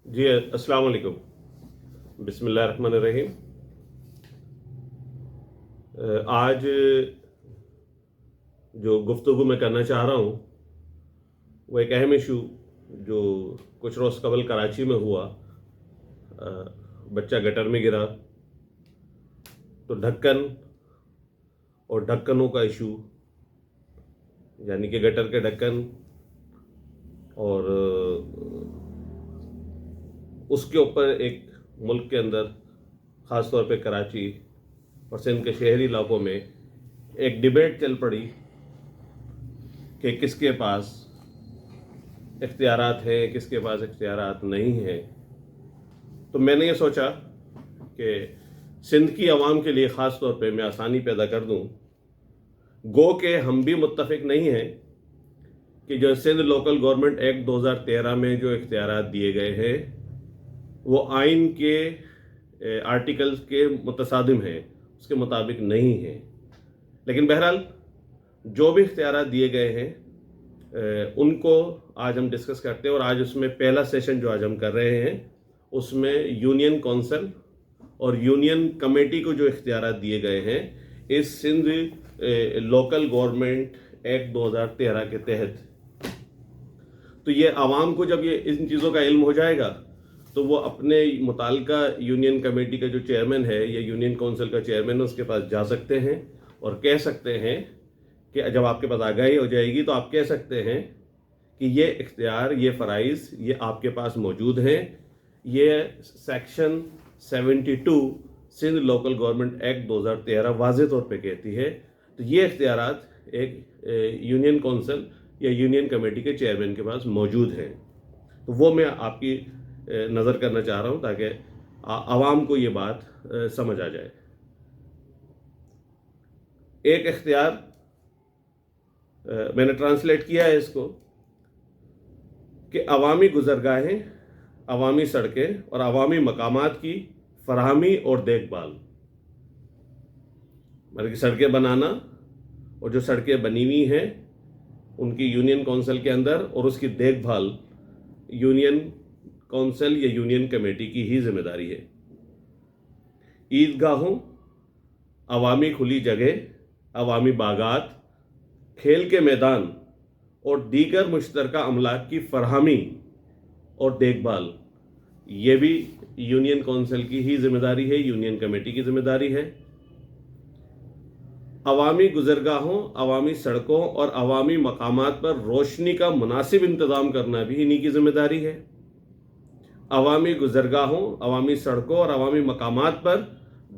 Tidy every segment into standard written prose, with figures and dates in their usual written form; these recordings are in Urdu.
جی السلام علیکم. بسم اللہ الرحمن الرحیم. آج جو گفتگو میں کرنا چاہ رہا ہوں وہ ایک اہم ایشو جو کچھ روز قبل کراچی میں ہوا. بچہ گٹر میں گرا تو ڈھکن اور ڈھکنوں کا ایشو، یعنی کہ گٹر کے ڈھکن اور اس کے اوپر ایک ملک کے اندر خاص طور پہ کراچی اور سندھ کے شہری علاقوں میں ایک ڈیبیٹ چل پڑی کہ کس کے پاس اختیارات ہیں، کس کے پاس اختیارات نہیں ہیں. تو میں نے یہ سوچا کہ سندھ کی عوام کے لیے خاص طور پہ میں آسانی پیدا کر دوں. گو کہ ہم بھی متفق نہیں ہیں کہ جو سندھ لوکل گورنمنٹ ایکٹ 2013 میں جو اختیارات دیے گئے ہیں وہ آئین کے آرٹیکلز کے متصادم ہیں، اس کے مطابق نہیں ہیں. لیکن بہرحال جو بھی اختیارات دیے گئے ہیں ان کو آج ہم ڈسکس کرتے ہیں. اور آج اس میں پہلا سیشن جو آج ہم کر رہے ہیں اس میں یونین کونسل اور یونین کمیٹی کو جو اختیارات دیے گئے ہیں اس سندھ لوکل گورنمنٹ ایکٹ 2013 کے تحت. تو یہ عوام کو جب یہ ان چیزوں کا علم ہو جائے گا تو وہ اپنے متعلقہ یونین کمیٹی کا جو چیئرمین ہے یا یونین کونسل کا چیئرمین ہے اس کے پاس جا سکتے ہیں اور کہہ سکتے ہیں کہ جب آپ کے پاس آگاہی ہو جائے گی تو آپ کہہ سکتے ہیں کہ یہ اختیار، یہ فرائض یہ آپ کے پاس موجود ہیں. یہ section 72 Sindh local government act 2013 واضح طور پہ کہتی ہے. تو یہ اختیارات ایک یونین کونسل یا یونین کمیٹی کے چیئرمین کے پاس موجود ہیں. تو وہ میں آپ کی نظر کرنا چاہ رہا ہوں تاکہ عوام کو یہ بات سمجھ آ جائے. ایک اختیار میں نے ٹرانسلیٹ کیا ہے اس کو کہ عوامی گزرگاہیں، عوامی سڑکیں اور عوامی مقامات کی فراہمی اور دیکھ بھال. مطلب کہ سڑکیں بنانا اور جو سڑکیں بنی ہوئی ہیں ان کی یونین کونسل کے اندر اور اس کی دیکھ بھال یونین کونسل یا یونین کمیٹی کی ہی ذمہ داری ہے. عیدگاہوں، عوامی کھلی جگہ، عوامی باغات، کھیل کے میدان اور دیگر مشترکہ املاک کی فراہمی اور دیکھ بھال یہ بھی یونین کونسل کی ہی ذمہ داری ہے، یونین کمیٹی کی ذمہ داری ہے. عوامی گزرگاہوں، عوامی سڑکوں اور عوامی مقامات پر روشنی کا مناسب انتظام کرنا بھی انہی کی ذمہ داری ہے. عوامی گزرگاہوں، عوامی سڑکوں اور عوامی مقامات پر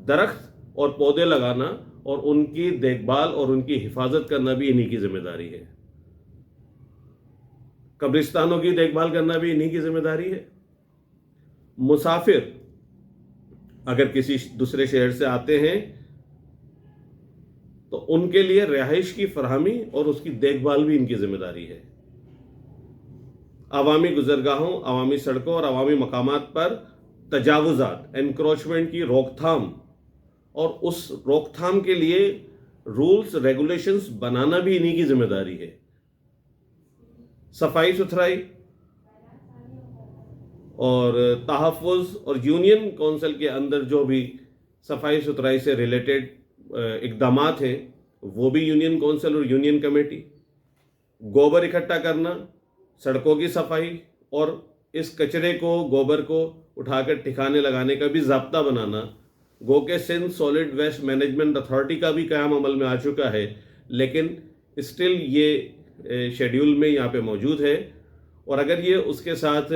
درخت اور پودے لگانا اور ان کی دیکھ بھال اور ان کی حفاظت کرنا بھی انہی کی ذمہ داری ہے. قبرستانوں کی دیکھ بھال کرنا بھی انہی کی ذمہ داری ہے. مسافر اگر کسی دوسرے شہر سے آتے ہیں تو ان کے لیے رہائش کی فراہمی اور اس کی دیکھ بھال بھی ان کی ذمہ داری ہے. عوامی گزرگاہوں، عوامی سڑکوں اور عوامی مقامات پر تجاوزات، انکروچمنٹ کی روک تھام اور اس روک تھام کے لیے رولز ریگولیشنز بنانا بھی انہی کی ذمہ داری ہے. صفائی ستھرائی اور تحفظ اور یونین کونسل کے اندر جو بھی صفائی ستھرائی سے ریلیٹڈ اقدامات ہیں وہ بھی یونین کونسل اور یونین کمیٹی. گوبر اکٹھا کرنا، سڑکوں کی صفائی اور اس کچرے کو، گوبر کو اٹھا کر ٹھکانے لگانے کا بھی ضابطہ بنانا. گو کہ Sindh solid waste management authority کا بھی قیام عمل میں آ چکا ہے لیکن اسٹل یہ شیڈیول میں یہاں پہ موجود ہے. اور اگر یہ اس کے ساتھ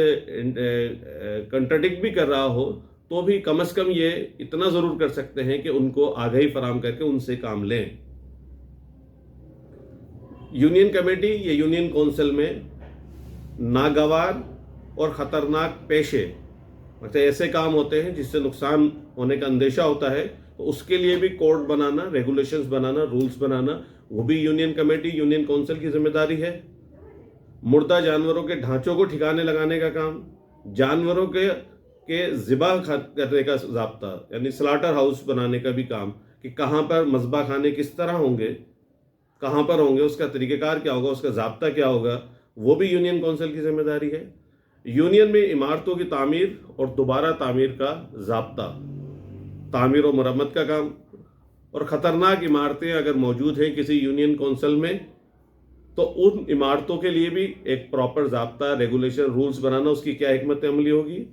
کنٹرڈکٹ بھی کر رہا ہو تو بھی کم از کم یہ اتنا ضرور کر سکتے ہیں کہ ان کو آگاہی فراہم کر کے ان سے کام لیں. یونین کمیٹی یا یونین کونسل میں ناگوار اور خطرناک پیشے، مطلب ایسے کام ہوتے ہیں جس سے نقصان ہونے کا اندیشہ ہوتا ہے تو اس کے لیے بھی کوڈ بنانا، ریگولیشنز بنانا، رولز بنانا وہ بھی یونین کمیٹی، یونین کونسل کی ذمہ داری ہے. مردہ جانوروں کے ڈھانچوں کو ٹھکانے لگانے کا کام، جانوروں کے ذبح کرنے کا ضابطہ یعنی سلاٹر ہاؤس بنانے کا بھی کام کہ کہاں پر مذبح خانے کس طرح ہوں گے، کہاں پر ہوں گے، اس کا طریقہ کار کیا ہوگا، اس کا ضابطہ کیا ہوگا، وہ بھی یونین کونسل کی ذمہ داری ہے. یونین میں عمارتوں کی تعمیر اور دوبارہ تعمیر کا ضابطہ، تعمیر و مرمت کا کام، اور خطرناک عمارتیں اگر موجود ہیں کسی یونین کونسل میں تو ان عمارتوں کے لیے بھی ایک پراپر ضابطہ، ریگولیشن، رولز بنانا، اس کی کیا حکمت عملی ہوگی۔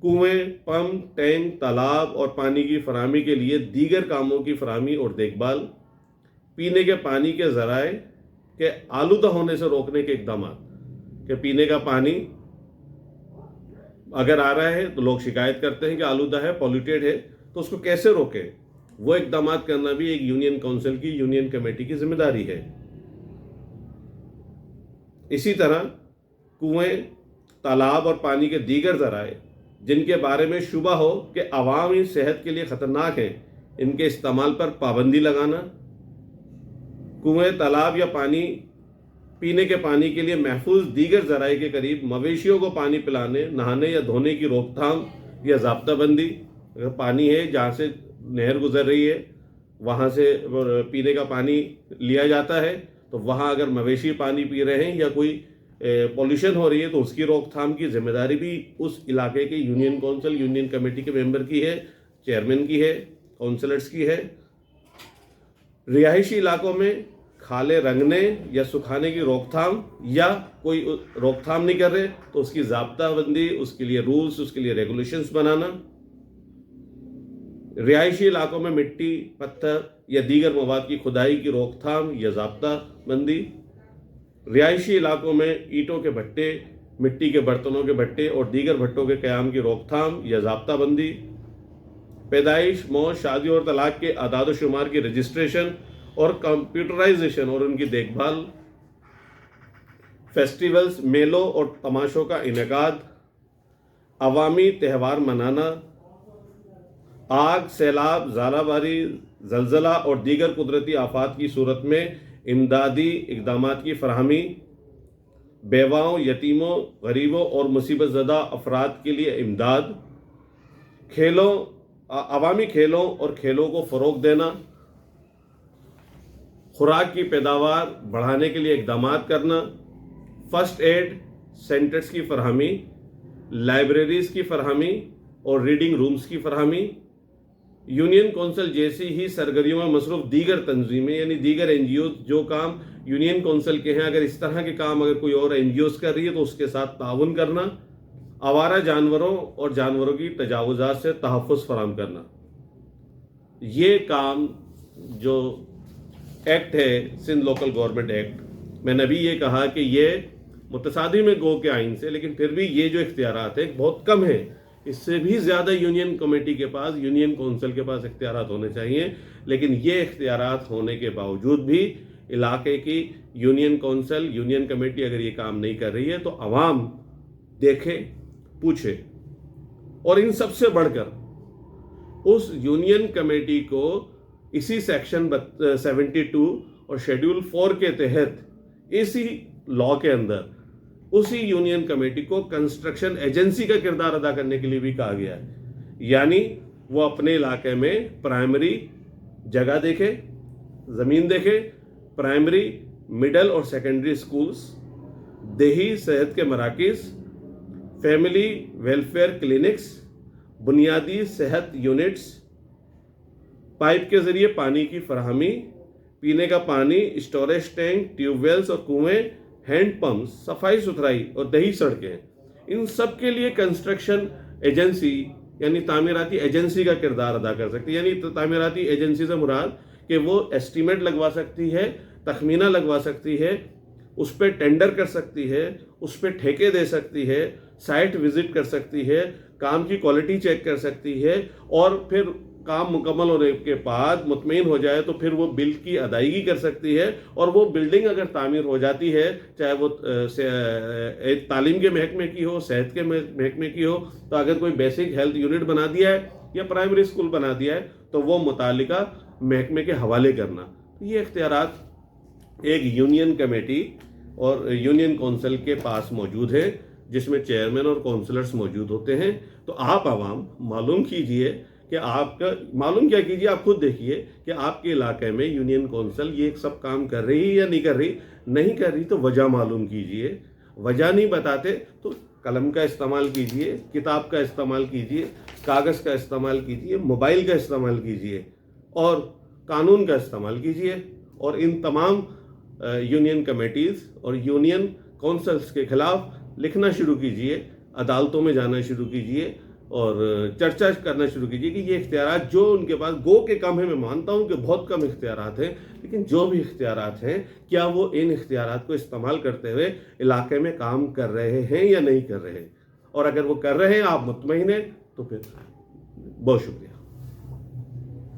کنویں، پمپ، ٹینک، تالاب اور پانی کی فراہمی کے لیے دیگر کاموں کی فراہمی اور دیکھ بھال، پینے کے پانی کے ذرائع کے آلودہ ہونے سے روکنے کے اقدامات، کہ پینے کا پانی اگر آ رہا ہے تو لوگ شکایت کرتے ہیں کہ آلودہ ہے، پولیوٹیڈ ہے، تو اس کو کیسے روکیں، وہ اقدامات کرنا بھی ایک یونین کونسل کی، یونین کمیٹی کی ذمہ داری ہے۔ اسی طرح کنویں، تالاب اور پانی کے دیگر ذرائع جن کے بارے میں شبہ ہو کہ عوامی صحت کے لیے خطرناک ہیں، ان کے استعمال پر پابندی لگانا، کنویں، تالاب یا پینے کے پانی کے لیے محفوظ دیگر ذرائع کے قریب مویشیوں کو پانی پلانے، نہانے یا دھونے کی روک تھام یا ضابطہ بندی۔ اگر پانی ہے جہاں سے نہر گزر رہی ہے وہاں سے پینے کا پانی لیا جاتا ہے، تو وہاں اگر مویشی پانی پی رہے ہیں یا کوئی پولیوشن ہو رہی ہے تو اس کی روک تھام کی ذمہ داری بھی اس علاقے کے یونین کونسل، یونین کمیٹی کے ممبر کی ہے، چیئرمین کی ہے، کونسلرز کی ہے۔ رہائشی علاقوں میں کھالیں رنگنے یا سکھانے کی روک تھام، یا کوئی روک تھام نہیں کر رہے تو اس کی ضابطہ بندی، اس کے لیے رولز، اس کے لیے ریگولیشنز بنانا۔ رہائشی علاقوں میں مٹی، پتھر یا دیگر مواد کی کھدائی کی روک تھام یا ضابطہ بندی۔ رہائشی علاقوں میں اینٹوں کے بھٹے، مٹی کے برتنوں کے بھٹے اور دیگر بھٹوں کے قیام کی روک تھام یا ضابطہ بندی۔ پیدائش، موت، شادی اور طلاق کے اعداد و شمار کی رجسٹریشن اور کمپیوٹرائزیشن اور ان کی دیکھ بھال۔ فیسٹیولز، میلوں اور تماشوں کا انعقاد، عوامی تہوار منانا۔ آگ، سیلاب، ژالہ باری، زلزلہ اور دیگر قدرتی آفات کی صورت میں امدادی اقدامات کی فراہمی۔ بیواؤں، یتیموں، غریبوں اور مصیبت زدہ افراد کے لیے امداد۔ کھیلوں، عوامی کھیلوں اور کھیلوں کو فروغ دینا۔ خوراک کی پیداوار بڑھانے کے لیے اقدامات کرنا۔ فرسٹ ایڈ سینٹرز کی فراہمی، لائبریریز کی فراہمی اور ریڈنگ رومز کی فراہمی۔ یونین کونسل جیسی ہی سرگرمیوں میں مصروف دیگر تنظیمیں، یعنی دیگر این جی اوز جو کام یونین کونسل کے ہیں، اگر اس طرح کے کام اگر کوئی اور این جی اوز کر رہی ہے تو اس کے ساتھ تعاون کرنا۔ آوارہ جانوروں اور جانوروں کی تجاوزات سے تحفظ فراہم کرنا۔ یہ کام جو ایکٹ ہے، سندھ لوکل گورنمنٹ ایکٹ، میں نے ابھی یہ کہا کہ یہ متصادم ہے گو کے آئین سے، لیکن پھر بھی یہ جو اختیارات ہیں بہت کم ہیں۔ اس سے بھی زیادہ یونین کمیٹی کے پاس، یونین کونسل کے پاس اختیارات ہونے چاہیے، لیکن یہ اختیارات ہونے کے باوجود بھی علاقے کی یونین کونسل، یونین کمیٹی اگر یہ کام نہیں کر رہی ہے تو عوام دیکھے، پوچھے۔ اور ان سب سے بڑھ کر اس یونین کمیٹی کو اسی سیکشن 72 اور شیڈول 4 کے تحت اسی لاء کے اندر اسی یونین کمیٹی کو کنسٹرکشن ایجنسی کا کردار ادا کرنے کے لیے بھی کہا گیا ہے، یعنی وہ اپنے علاقے میں پرائمری جگہ دیکھے، زمین دیکھے، پرائمری، مڈل اور سیکنڈری سکولز، دیہی صحت کے مراکز، فیملی ویلفیئر کلینکس، بنیادی صحت یونٹس، پائپ کے ذریعے پانی کی فراہمی، پینے کا پانی، اسٹوریج ٹینک، ٹیوب ویلز اور کنویں، ہینڈ پمپس، صفائی ستھرائی اور دیہی سڑکیں، ان سب کے لیے کنسٹرکشن ایجنسی یعنی تعمیراتی ایجنسی کا کردار ادا کر سکتی ہے۔ یعنی تعمیراتی ایجنسی سے مراد کہ وہ ایسٹیمیٹ لگوا سکتی ہے، تخمینہ لگوا سکتی ہے، اس پہ ٹینڈر کر سکتی ہے، اس پہ ٹھیکے دے سکتی ہے، سائٹ وزٹ کر سکتی ہے، کام کی کوالٹی چیک کر سکتی ہے، اور پھر کام مکمل ہونے کے بعد مطمئن ہو جائے تو پھر وہ بل کی ادائیگی کر سکتی ہے۔ اور وہ بلڈنگ اگر تعمیر ہو جاتی ہے، چاہے وہ تعلیم کے محکمے کی ہو، صحت کے محکمے کی ہو، تو اگر کوئی بیسک ہیلتھ یونٹ بنا دیا ہے یا پرائمری اسکول بنا دیا ہے تو وہ متعلقہ محکمے کے حوالے کرنا۔ یہ اختیارات ایک یونین کمیٹی اور یونین کونسل کے پاس موجود ہے، جس میں چیئرمین اور کونسلرز موجود ہوتے ہیں۔ تو آپ عوام معلوم کیجئے کہ آپ کا معلوم کیا کیجئے، آپ خود دیکھیے کہ آپ کے علاقے میں یونین کونسل یہ سب کام کر رہی ہے یا نہیں کر رہی۔ نہیں کر رہی تو وجہ معلوم کیجئے، وجہ نہیں بتاتے تو قلم کا استعمال کیجئے، کتاب کا استعمال کیجئے، کاغذ کا استعمال کیجئے، موبائل کا استعمال کیجئے اور قانون کا استعمال کیجئے، اور ان تمام یونین کمیٹیز اور یونین کونسلز کے خلاف لکھنا شروع کیجئے، عدالتوں میں جانا شروع کیجئے اور چرچا کرنا شروع کیجئے کہ یہ اختیارات جو ان کے پاس گو کے کم ہیں، میں مانتا ہوں کہ بہت کم اختیارات ہیں، لیکن جو بھی اختیارات ہیں کیا وہ ان اختیارات کو استعمال کرتے ہوئے علاقے میں کام کر رہے ہیں یا نہیں کر رہے ہیں، اور اگر وہ کر رہے ہیں آپ مطمئن ہیں تو پھر بہت شکریہ۔